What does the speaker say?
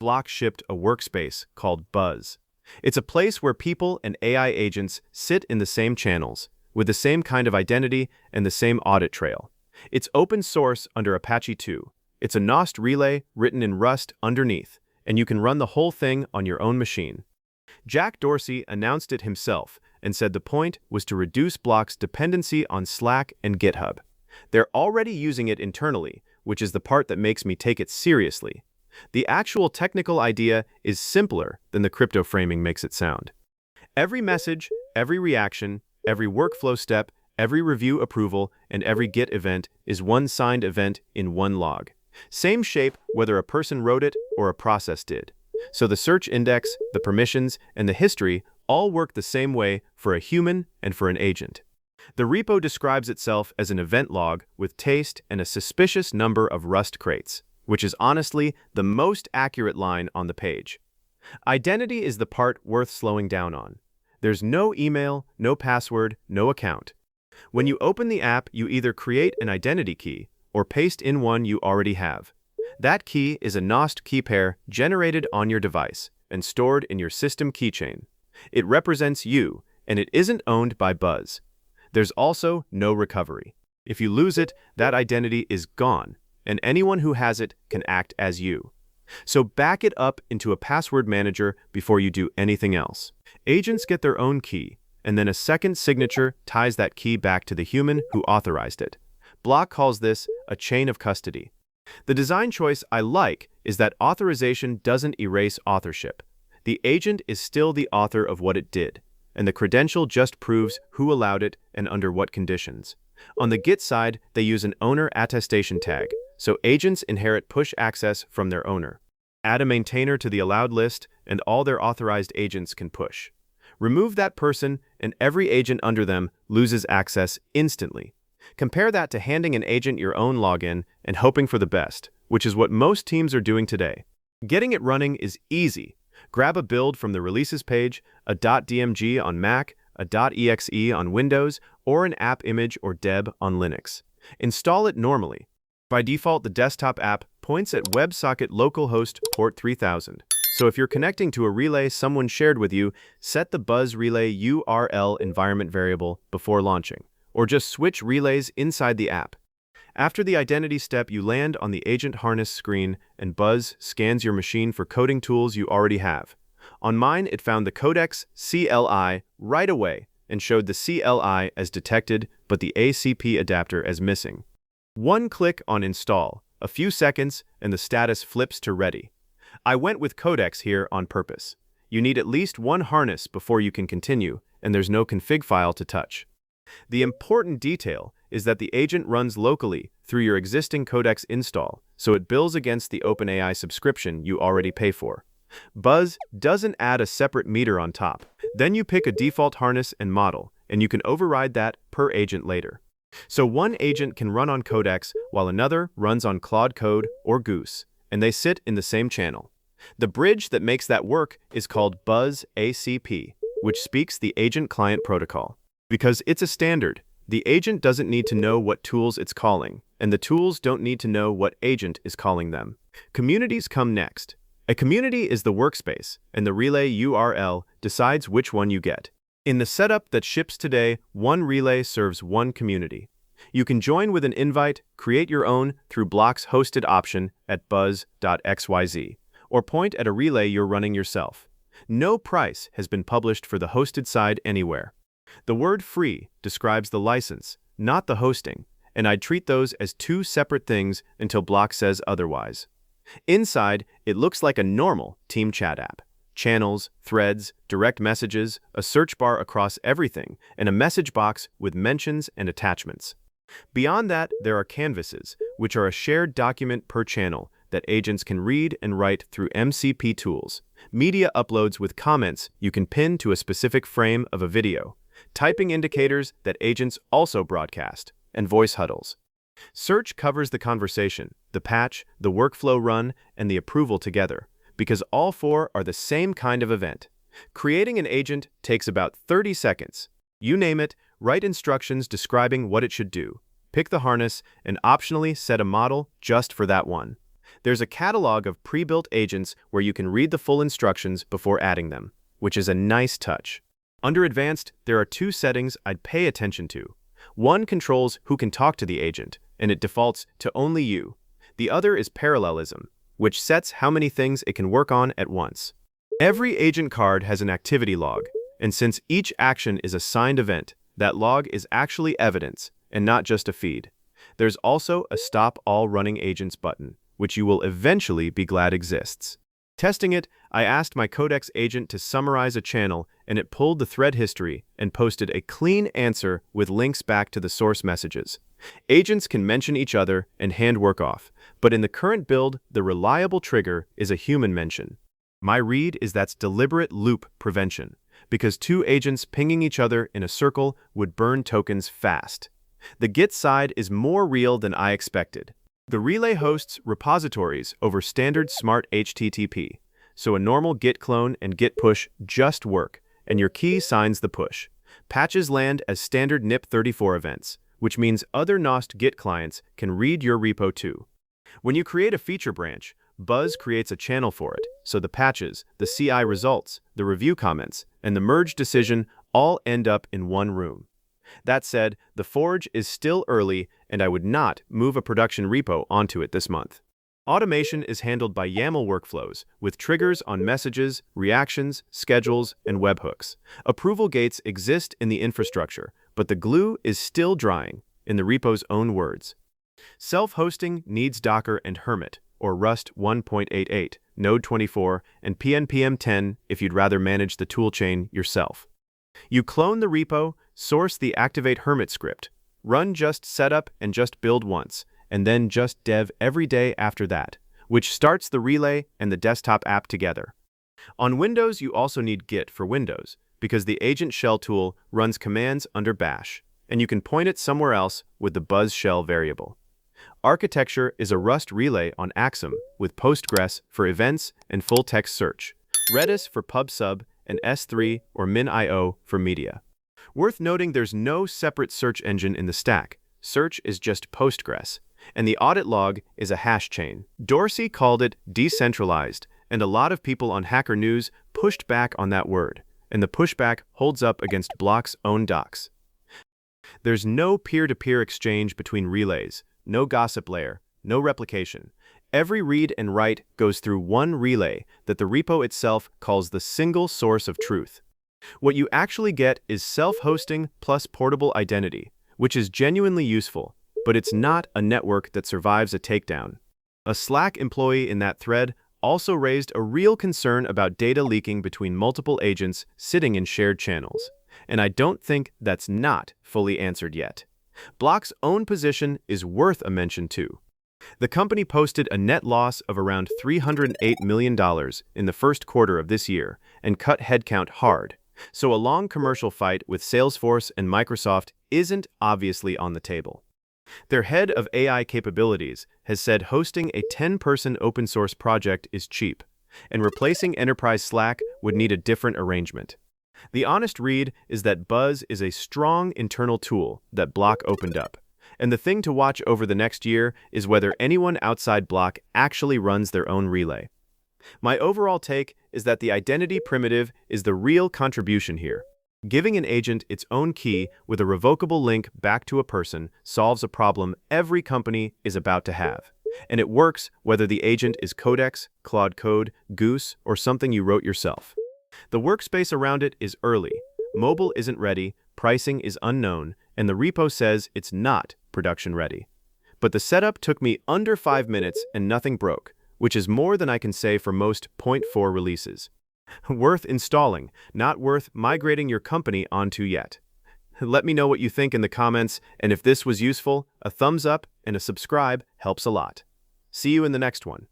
Block shipped a workspace called Buzz. It's a place where people and AI agents sit in the same channels, with the same kind of identity and the same audit trail. It's open source under Apache 2. It's a Nostr relay written in Rust underneath, and you can run the whole thing on your own machine. Jack Dorsey announced it himself and said the point was to reduce Block's dependency on Slack and GitHub. They're already using it internally, which is the part that makes me take it seriously. The actual technical idea is simpler than the crypto framing makes it sound. Every message, every reaction, every workflow step, every review approval, and every Git event is one signed event in one log. Same shape whether a person wrote it or a process did. So the search index, the permissions, and the history all work the same way for a human and for an agent. The repo describes itself as an event log with taste and a suspicious number of Rust crates, which is honestly the most accurate line on the page. Identity is the part worth slowing down on. There's no email, no password, no account. When you open the app, you either create an identity key or paste in one you already have. That key is a Nostr key pair generated on your device and stored in your system keychain. It represents you, and it isn't owned by Buzz. There's also no recovery. If you lose it, that identity is gone, and anyone who has it can act as you. So back it up into a password manager before you do anything else. Agents get their own key, and then a second signature ties that key back to the human who authorized it. Block calls this a chain of custody. The design choice I like is that authorization doesn't erase authorship. The agent is still the author of what it did, and the credential just proves who allowed it and under what conditions. On the Git side, they use an owner attestation tag, so agents inherit push access from their owner. Add a maintainer to the allowed list, and all their authorized agents can push. Remove that person, and every agent under them loses access instantly. Compare that to handing an agent your own login and hoping for the best, which is what most teams are doing today. Getting it running is easy. Grab a build from the releases page, a .dmg on Mac, a .exe on Windows, or an app image or deb on Linux. Install it normally. By default, the desktop app points at WebSocket localhost port 3000. So if you're connecting to a relay someone shared with you, set the Buzz relay URL environment variable before launching, or just switch relays inside the app. After the identity step, you land on the agent harness screen, and Buzz scans your machine for coding tools you already have. On mine, it found the Codex CLI right away and showed the CLI as detected, but the ACP adapter as missing. One click on install, a few seconds, and the status flips to ready. I went with Codex here on purpose. You need at least one harness before you can continue, and there's no config file to touch. The important detail is that the agent runs locally through your existing Codex install, so it bills against the OpenAI subscription you already pay for. Buzz doesn't add a separate meter on top. Then you pick a default harness and model, and you can override that per agent later. So one agent can run on Codex while another runs on Claude Code or Goose, and they sit in the same channel. The bridge that makes that work is called Buzz ACP, which speaks the agent client protocol. Because it's a standard, the agent doesn't need to know what tools it's calling, and the tools don't need to know what agent is calling them. Communities come next. A community is the workspace, and the relay URL decides which one you get. In the setup that ships today, one relay serves one community. You can join with an invite, create your own through Block's hosted option at buzz.xyz, or point at a relay you're running yourself. No price has been published for the hosted side anywhere. The word free describes the license, not the hosting, and I'd treat those as two separate things until Block says otherwise. Inside, it looks like a normal team chat app. Channels, threads, direct messages, a search bar across everything, and a message box with mentions and attachments. Beyond that, there are canvases, which are a shared document per channel that agents can read and write through MCP tools. Media uploads with comments you can pin to a specific frame of a video. Typing indicators that agents also broadcast, and voice huddles. Search covers the conversation, the patch, the workflow run, and the approval together, because all four are the same kind of event. Creating an agent takes about 30 seconds. You name it, write instructions describing what it should do, pick the harness, and optionally set a model just for that one. There's a catalog of pre-built agents where you can read the full instructions before adding them, which is a nice touch. Under Advanced, there are two settings I'd pay attention to. One controls who can talk to the agent, and it defaults to only you. The other is Parallelism, which sets how many things it can work on at once. Every agent card has an activity log, and since each action is a signed event, that log is actually evidence, and not just a feed. There's also a Stop All Running Agents button, which you will eventually be glad exists. Testing it, I asked my Codex agent to summarize a channel, and it pulled the thread history and posted a clean answer with links back to the source messages. Agents can mention each other and hand work off, but in the current build, the reliable trigger is a human mention. My read is that's deliberate loop prevention, because two agents pinging each other in a circle would burn tokens fast. The Git side is more real than I expected. The relay hosts repositories over standard smart HTTP, so a normal Git clone and Git push just work, and your key signs the push. Patches land as standard NIP34 events, which means other Nostr Git clients can read your repo too. When you create a feature branch, Buzz creates a channel for it, so the patches, the CI results, the review comments, and the merge decision all end up in one room. That said, the Forge is still early, and I would not move a production repo onto it this month. Automation is handled by YAML workflows, with triggers on messages, reactions, schedules, and webhooks. Approval gates exist in the infrastructure, but the glue is still drying, in the repo's own words. Self-hosting needs Docker and Hermit, or Rust 1.88, Node 24, and PNPM 10 if you'd rather manage the toolchain yourself. You clone the repo, source the activate Hermit script, run just setup and just build once, and then just dev every day after that, which starts the relay and the desktop app together. On Windows, you also need Git for Windows, because the agent shell tool runs commands under bash, and you can point it somewhere else with the Buzz shell variable. Architecture is a Rust relay on Axum with Postgres for events and full-text search, Redis for pub/sub, and S3 or min.io for media. Worth noting, there's no separate search engine in the stack. Search is just Postgres, and the audit log is a hash chain. Dorsey called it decentralized, and a lot of people on Hacker News pushed back on that word, and the pushback holds up against Block's own docs. There's no peer-to-peer exchange between relays, no gossip layer, no replication. Every read and write goes through one relay that the repo itself calls the single source of truth. What you actually get is self-hosting plus portable identity, which is genuinely useful, but it's not a network that survives a takedown. A Slack employee in that thread also raised a real concern about data leaking between multiple agents sitting in shared channels, and I don't think that's not fully answered yet. Block's own position is worth a mention too. The company posted a net loss of around $308 million in the first quarter of this year and cut headcount hard, so a long commercial fight with Salesforce and Microsoft isn't obviously on the table. Their head of AI capabilities has said hosting a 10-person open-source project is cheap, and replacing enterprise Slack would need a different arrangement. The honest read is that Buzz is a strong internal tool that Block opened up, and the thing to watch over the next year is whether anyone outside Block actually runs their own relay. My overall take is that the identity primitive is the real contribution here. Giving an agent its own key with a revocable link back to a person solves a problem every company is about to have. And it works whether the agent is Codex, Claude Code, Goose, or something you wrote yourself. The workspace around it is early, mobile isn't ready, pricing is unknown, and the repo says it's not production ready. But the setup took me under 5 minutes and nothing broke, which is more than I can say for most 0.4 releases. Worth installing, not worth migrating your company onto yet. Let me know what you think in the comments, and if this was useful, a thumbs up and a subscribe helps a lot. See you in the next one.